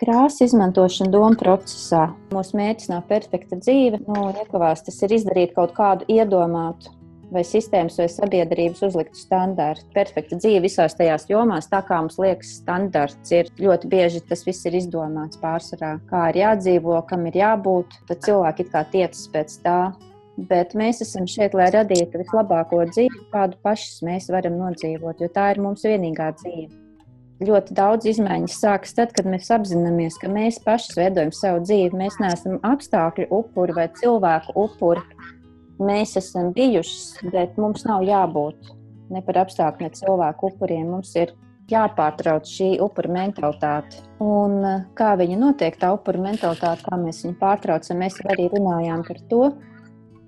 Krāsa izmantošana domu procesā. Mūsu mērķis nav perfekta dzīve. Iekavās tas ir izdarīt kaut kādu iedomātu vai sistēmas vai sabiedrības uzliktu standārtu. Perfekta dzīve visās tajās jomās, tā kā mums liekas standarts ir. Ļoti bieži tas viss ir izdomāts pārsvarā. Kā ir jādzīvo, kam ir jābūt, tad cilvēki it kā tiecas pēc tā. Bet mēs esam šeit, lai radītu vislabāko dzīvi, kādu pašas mēs varam nodzīvot, jo tā ir mums vienīgā dzīve. Ļoti daudz izmaiņas sākas tad, kad mēs apzināmies, ka mēs paši veidojam savu dzīvi. Mēs neesam apstākļu upuri vai cilvēku upuri. Mēs esam bijuši, bet mums nav jābūt ne par apstākļu, ne cilvēku upuriem. Mums ir jāpārtrauc šī upura mentalitāte. Un kā viņa notiek, tā upura mentalitāte, kā mēs viņu pārtraucam, mēs arī runājām par to,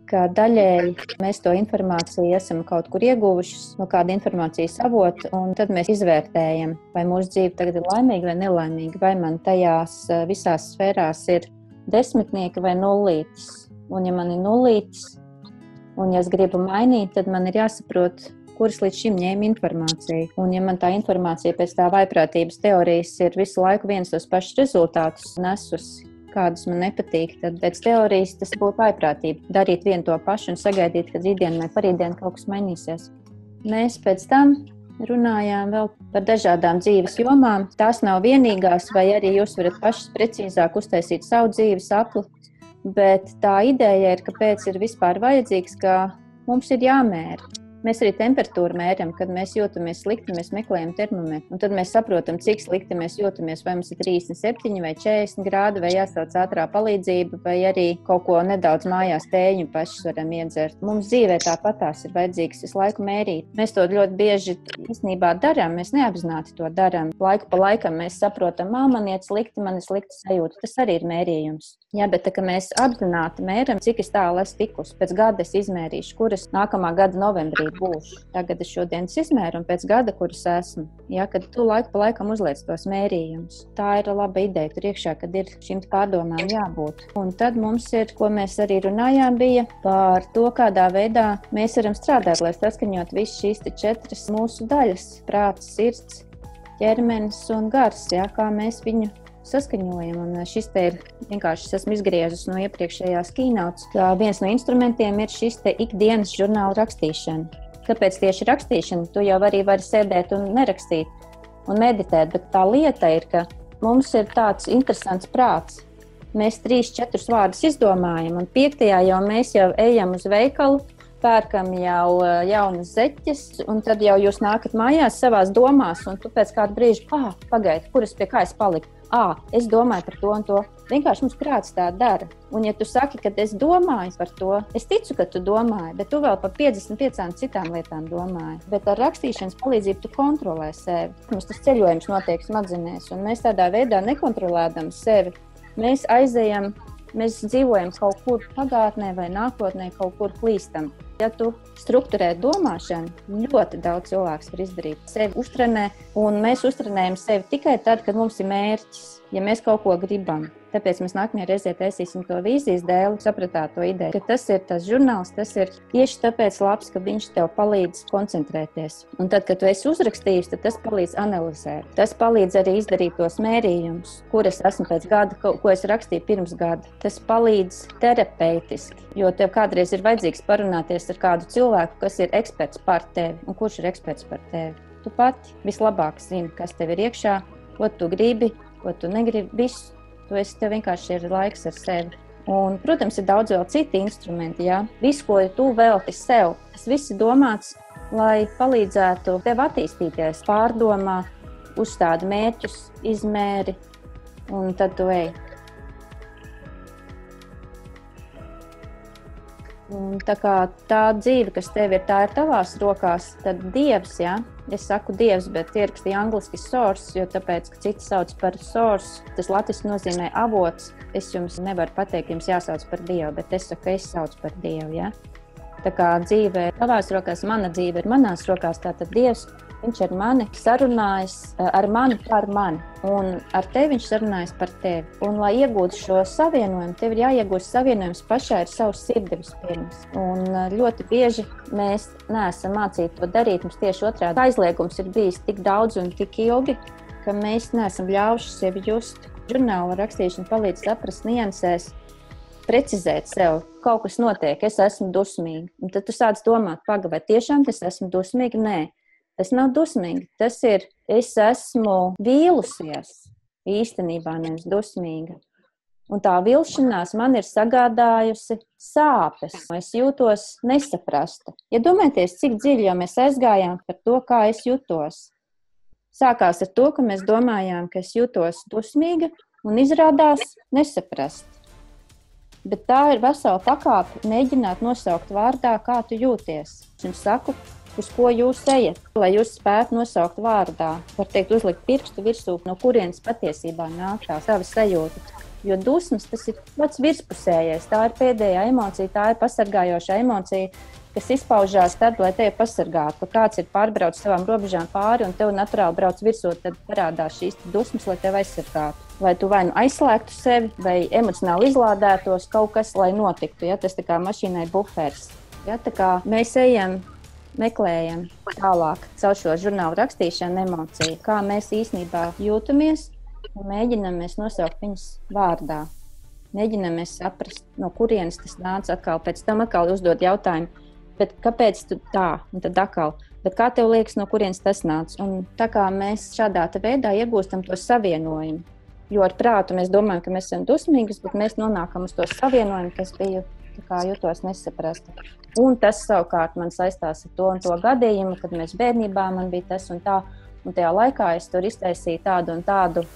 ka daļēji mēs to informāciju esam kaut kur ieguvuši no kāda informācijas avota, un tad mēs izvērtējam, vai mūsu dzīve tagad ir laimīga vai nelaimīga, vai man tajās visās sfērās ir desmitnieki vai nullītis. Un ja man ir nullītis, un ja es gribu mainīt, tad man ir jāsaprot, kuras līdz šim ņēma informāciju. Un ja man tā informācija pēc tā vaiprātības teorijas ir visu laiku viens tos pašus rezultātus nesusi, kādus man nepatīk, tad pēc teorijas tas būtu vaiprātība. Darīt vienu to pašu un sagaidīt, ka rītdien vai parītdien kaut kas mainīsies. Mēs pēc tam runājām vēl par dažādām dzīves jomām. Tās nav vienīgās, vai arī jūs varat pašas precīzāk uztaisīt savu dzīves apli. Bet tā ideja ir, kāpēc ir vispār vajadzīgs, ka mums ir jāmēra. Mēs arī temperatūru mēram, kad mēs jūtamies slikti, mēs meklējam termometru. Un tad mēs saprotam, cik slikti mēs jūtamies, vai mums ir 37 vai 40 grādi, vai jāsauc ātrā palīdzība, vai arī kaut ko nedaudz mājās tēņu pašas varam iedzert. Mums dzīvē tāpatās ir vajadzīgs visu laiku mērīt. Mēs to ļoti bieži īstenībā darām, mēs neapzināti to darām. Laiku pa laikam mēs saprotam, man iet slikti, man ir slikta sajūta. Tas arī ir mērījums. Jā, bet tā, ka mēs apzināti mēram, cik es tālu esmu tikusi. Pēc gada es izmērīšu, kuras nākamā gada novembrī būšu. Tagad es šodienas izmēru un pēc gada, kuras esmu. Jā, kad tu laiku pa laikam uzliec tos mērījumus. Tā ir laba ideja tur iekšā, kad ir šīm pārdomām jābūt. Un tad mums ir, ko mēs arī runājām, bija par to, kādā veidā mēs varam strādāt, lai saskaņot visas šīs 4 mūsu daļas – prāts, sirds, ķermenis un gars, jā, kā mēs viņu saskaņojam. Un šis te ir vienkārši, es esmu izgriezus no iepriekšējās keynotes, ka viens no instrumentiem ir šis te ikdienas žurnāla rakstīšana. Kāpēc tieši rakstīšana? Tu jau arī vari sēdēt un nerakstīt un meditēt, bet tā lieta ir, ka mums ir tāds interesants prāts. Mēs 3-4 vārdus izdomājam, un 5. jau mēs jau ejam uz veikalu, pērkam jau jaunas zeķes, un tad jau jūs nākat mājās savās domās, un tu pēc kādu brīžu, pagaidi, pie kā es paliku? Es domāju par to un to. Vienkārši mums prāts tā dara. Un ja tu saki, ka es domāju par to, es ticu, ka tu domāji, bet tu vēl par 55 citām lietām domāji. Bet ar rakstīšanas palīdzību tu kontrolē sevi. Mums tas ceļojums notiek smadzenēs, un mēs tādā veidā nekontrolēdam sevi. Mēs aizejam, mēs dzīvojam kaut kur pagātnē vai nākotnē, kaut kur klīstam. Ja tu strukturē domāšanu, ļoti daudz cilvēks var izdarīt. Sevi uztrenē, un mēs uztrenējam sevi tikai tad, kad mums ir mērķis, ja mēs kaut ko gribam. Tāpēc mēs nākamajā reizē taisīsim to vīzijas dēli, sapratāt to ideju, ka tas ir tas žurnāls, tas ir tieši tāpēc labs, ka viņš tev palīdz koncentrēties. Un tad, kad tu esi uzrakstījis, tad tas palīdz analizēt. Tas palīdz arī izdarīt tos mērījumus, kuras esmu pēc gada, ko es rakstīju pirms gada. Tas palīdz terapeitiski, jo tev kādreiz ir vajadzīgs parunāties ar kādu cilvēku, kas ir eksperts par tevi. Un kurš ir eksperts par tevi? Tu pati vislabāk zini, kas tev ir iekšā, ko tu gribi, ko tu negribi, visu. Tev vienkārši ir laiks ar sevi. Un, protams, ir daudz vēl citi instrumenti, jā. Visu, ko tu velti sev, tas viss ir domāts, lai palīdzētu tev attīstīties, pārdomā, uzstādi mērķus, izmēri, un tad tu ej. Un tā kā tā dzīve, kas tev ir, tā ir tavās rokās, tad Dievs, jā. Es saku Dievs, bet ierakstīju angliski source, jo tāpēc, ka citi sauc par source, tas latviski nozīmē avots. Es jums nevaru pateikt, jums jāsauc par Dievu, bet es saku, es saucu par Dievu, jā. Tā kā dzīve ir tavās rokās, mana dzīve ir manās rokās, tātad Dievs, viņš ar mani sarunājas, ar mani par mani, un ar tevi viņš sarunājas par tevi. Un, lai iegūtu šo savienojumu, tev ir jāiegūst savienojums pašai ar savu sirdi vispirms. Un ļoti bieži mēs neesam mācīti to darīt, mums tieši otrādi aizliegums ir bijis tik daudz un tik ilgi, ka mēs neesam ļaujuši sevi just. Žurnāla rakstīšana palīdz saprast niansēs, precizēt sev, kaut kas notiek, es esmu dusmīga. Un tad tu sāc domāt, vai tiešām es esmu dusmīga? Nē, tas nav dusmīgi. Tas ir, es esmu vīlusies, īstenībā nevis dusmīga. Un tā vilšanās man ir sagādājusi sāpes. Es jūtos nesaprasta. Ja domājieties, cik dziļi jau mēs aizgājām par to, kā es jutos. Sākās ar to, ka mēs domājām, ka es jūtos dusmīga un izrādās nesaprast. Bet tā ir vesela pakāpe mēģināt nosaukt vārdā, kā tu jūties. Un saku, uz ko jūs ejat, lai jūs spētu nosaukt vārdā. Var teikt, uzlikt pirkstu virsū, no kurienes patiesībā nāk tā sava sajūta. Jo dusmas tas ir pats virspusējais. Tā ir pēdējā emocija, tā ir pasargājoša emocija, kas izpaužās tad, lai tevi pasargātu. Ka kāds ir pārbraucis savām robežām pāri un tev naturāli brauc virsū, tad parādās šīs dusmas, lai tevi aizsargātu. Vai tu vai nu aizslēgtu sevi, vai emocionāli izlādētos kaut kas, lai notiktu. Ja? Tas tā kā mašīnai buferis. Ja? Tā kā mēs ejam, meklējam tālāk caur šo žurnālu rakstīšanu emociju, kā mēs īstenībā jūtamies. Un mēģinām mēs nosaukt viņus vārdā. Mēģinām mēs saprast, no kurienes tas nāca atkal. Pēc tam atkal uzdot jautājumu, bet kāpēc tu tā? Un tad atkal, bet kā tev liekas, no kurienes tas nāca? Un tā kā mēs šādā veidā iegūstam to savienojumu. Jo ar prātu mēs domājam, ka mēs esam dusmīgas, bet mēs nonākam uz to savienojumu, kas bija tā kā jūtos nesaprasta. Un tas savukārt man saistās ar to un to gadījumu, kad mēs bērnībā man bija tas un tā. Un tajā laikā es tur iztaisīju tādu un tādu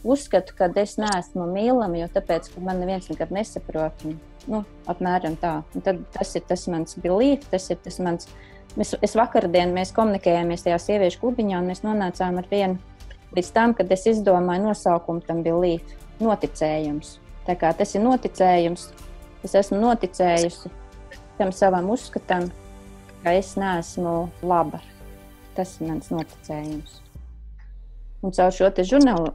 uzskatu, ka es neesmu mīlama, jo tāpēc, ka man neviens nekad nesaprot. Apmēram tā. Un tad tas ir tas mans belief, tas ir tas mans... Es vakardien, mēs komunikējāmies tajā sieviešu klubiņā, un mēs nonācām ar vienu līdz tam, kad es izdomāju nosaukumu tam belief, noticējums. Tā kā tas ir noticējums, es esmu noticējusi tam savam uzskatam, ka es neesmu laba. Tas ir mans noticējums. Un caur šo žurnālu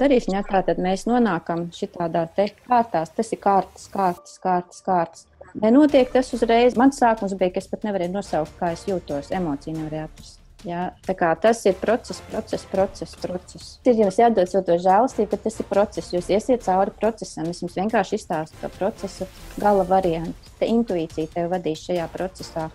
darīšanu, tad mēs nonākam šitādā te kārtās. Tas ir kārtas. Nenotiek tas uzreiz. Mans sākums bija, ka es pat nevarēju nosaukt, kā es jūtos. Emociju nevarēju atrast. Ja? Tā kā tas ir process. Ir jums jādod savu to žēlastību, ka tas ir process. Jūs iesiet cauri procesam. Es jums vienkārši izstāstu to procesu gala variantu. Te intuīcija tev vadīs šajā procesā.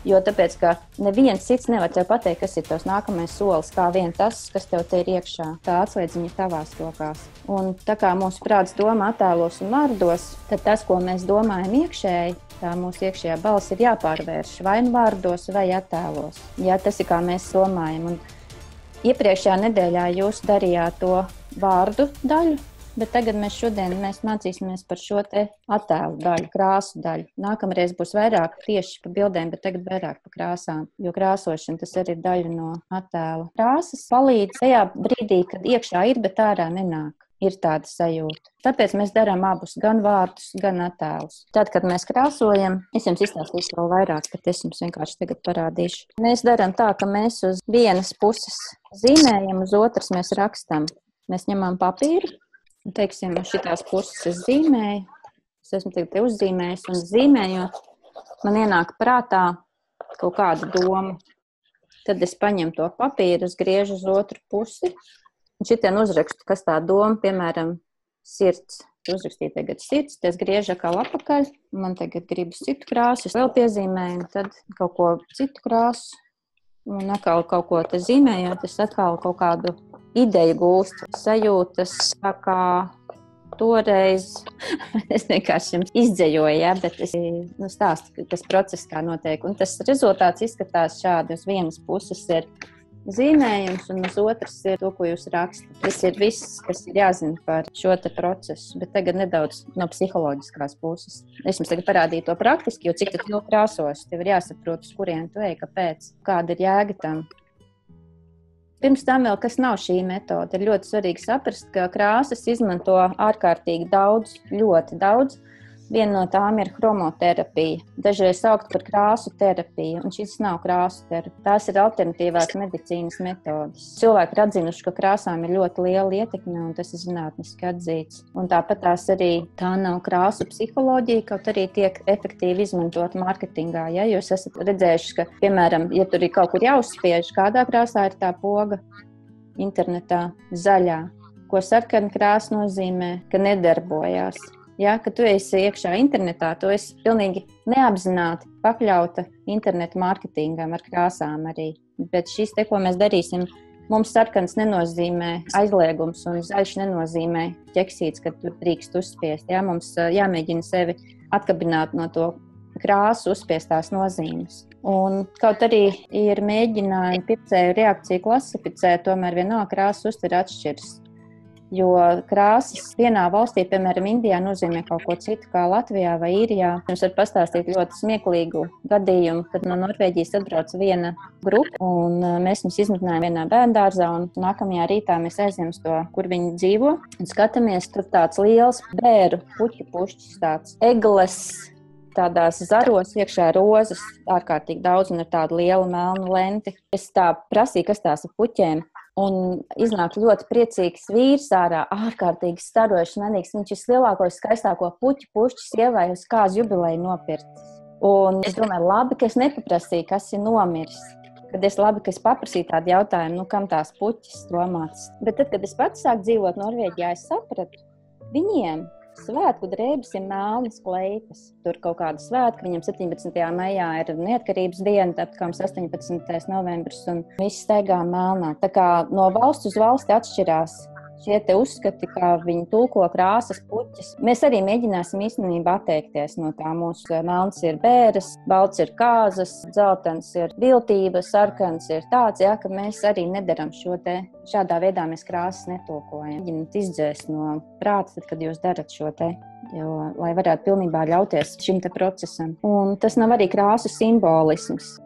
Jo tāpēc, ka neviens cits nevar tev pateikt, kas ir tavs nākamais solis, kā vien tas, kas tev te ir iekšā. Tā atslēdziņa ir tavās rokās. Un tā kā mūsu prāts domā attēlos un vārdos, tad tas, ko mēs domājam iekšēji, tā mūsu iekšējā balss ir jāpārvērš vai nu vārdos vai attēlos. Ja tas ir kā mēs domājam. Un iepriekšējā nedēļā jūs darījāt to vārdu daļu, bet tagad mēs mācīsimies par šo te attēlu daļu, krāsu daļu. Nākamreiz būs vairāk tieši par bildēm, bet tagad vairāk par krāsām, jo krāsošana tas arī ir daļa no attēla. Krāsas palīdz tajā brīdī, kad iekšā ir, bet ārā nenāk. Ir tāda sajūta. Tāpēc mēs darām abus, gan vārdus, gan attēlus. Tad, kad mēs krāsojam, es jums izstāstīšu vēl vairāk, bet es jums vienkārši tagad parādīšu. Mēs darām tā, ka mēs uz vienas puses zīmējam, uz otras mēs rakstam. Mēs ņemam papīru. Teiksim, šitās puses es zīmēju, es esmu tagad uzzīmējis un zīmējot, man ienāk prātā kaut kāda doma. Tad es paņemu to papīru, es griežu uz otru pusi un šitien uzrakstu, kas tā doma, piemēram, sirds. Uzrakstīju tagad sirds, tad es griežu atkal apakaļ, man tagad gribas citu krāsu, es vēl piezīmēju, tad kaut ko citu krāsu un atkal kaut ko te zīmējot, es atkal kaut kādu ideju gūstu, sajūtas, tā kā toreiz, es vienkārši jums izdzējoju, ja, bet es stāstu, kas process kā notiek. Un tas rezultāts izskatās šādi. Uz vienas puses ir zīmējums, un uz otras ir to, ko jūs rakstat. Tas ir viss, kas ir jāzina par šo te procesu, bet tagad nedaudz no psiholoģiskās puses. Es jums tagad parādīju to praktiski, jo cik tu krāsos, tev ir jāsaprot, uz kurien tu ej, kāpēc, kāda ir jēga tam. Pirms tam vēl, kas nav šī metode, ir ļoti svarīgi saprast, ka krāsas izmanto ārkārtīgi daudz, ļoti daudz. Viena no tām ir chromoterapija, dažreiz saukt par krāsu terapiju, un šis nav krāsu terapija. Tās ir alternatīvās medicīnas metodes. Cilvēki ir atzinuši, ka krāsām ir ļoti liela ietekme, un tas ir zinātniski atzīts. Un tāpat tā nav krāsu psiholoģija, kaut arī tiek efektīvi izmantot mārketingā. Ja? Jūs esat redzējuši, ka, piemēram, ja tur ir kaut kur jāuzspiež, kādā krāsā ir tā poga internetā zaļā. Ko sarkana krāsa nozīmē, ka nedarbojās. Ja, kad tu esi iekšā internetā, tu esi pilnīgi neapzināti pakļauta internetu mārketingam ar krāsām arī. Bet šis te, ko mēs darīsim, mums sarkans nenozīmē aizliegums un zaļš nenozīmē ķeksīts, kad tur drīkst uzspiest. Ja, mums jāmēģina sevi atkabināt no to krāsu uzspiestās nozīmes. Un kaut arī ir mēģinājumi pircēju reakciju klasificēt, tomēr vienalga krāsas uztver atšķiras. Jo krāsas vienā valstī, piemēram, Indijā, nozīmē kaut ko citu kā Latvijā vai Īrijā. Jums var pastāstīt ļoti smieklīgu gadījumu, kad no Norvēģijas atbrauca viena grupa, un mēs viņus izmitnējām vienā bērndārzā, un nākamajā rītā mēs aizjām uz to, kur viņi dzīvo, un skatāmies, tur tāds liels bēru puķu pušķis, tāds egles, tādās zaros iekšā rozes, ārkārtīgi daudz, un ar tādu lielu melnu lenti. Es tā prasīju, kas tās ar puķēm. Un iznāk ļoti priecīgs vīrs ārā, ārkārtīgi starošs, manīgs. Viņš ir lielāko, skaistāko puķu pušķi sievai uz kāzu jubileju nopircis. Un es domāju, labi, ka es nepaprasīju, kas ir nomiris. Kad es paprasīju tādu jautājumu, kam tās puķis domāts. Bet tad, kad es pats sāku dzīvot Norvēģijā, es sapratu, viņiem svētku drēbes ir melnas kleitas. Tur kaut kāda svētka, viņam 17. maijā ir neatkarības diena, tāpēc 18. novembris, un visi staigā melnā. Tā kā no valsts uz valsti atšķirās šie te uzskati, kā viņi tulko krāsas puķis. Mēs arī mēģināsim īstenībā atteikties no tā. Mūsu melns ir bēres, balts ir kāzas, dzeltens ir viltība, sarkans ir tāds, ja, ka mēs arī nedaram šo te. Šādā veidā mēs krāsas netulkojam. Mēģināt izdzēst no prāta, tad, kad jūs darat šo te. Jo, lai varētu pilnībā ļauties šim te procesam. Un tas nav arī krāsu simbolisms.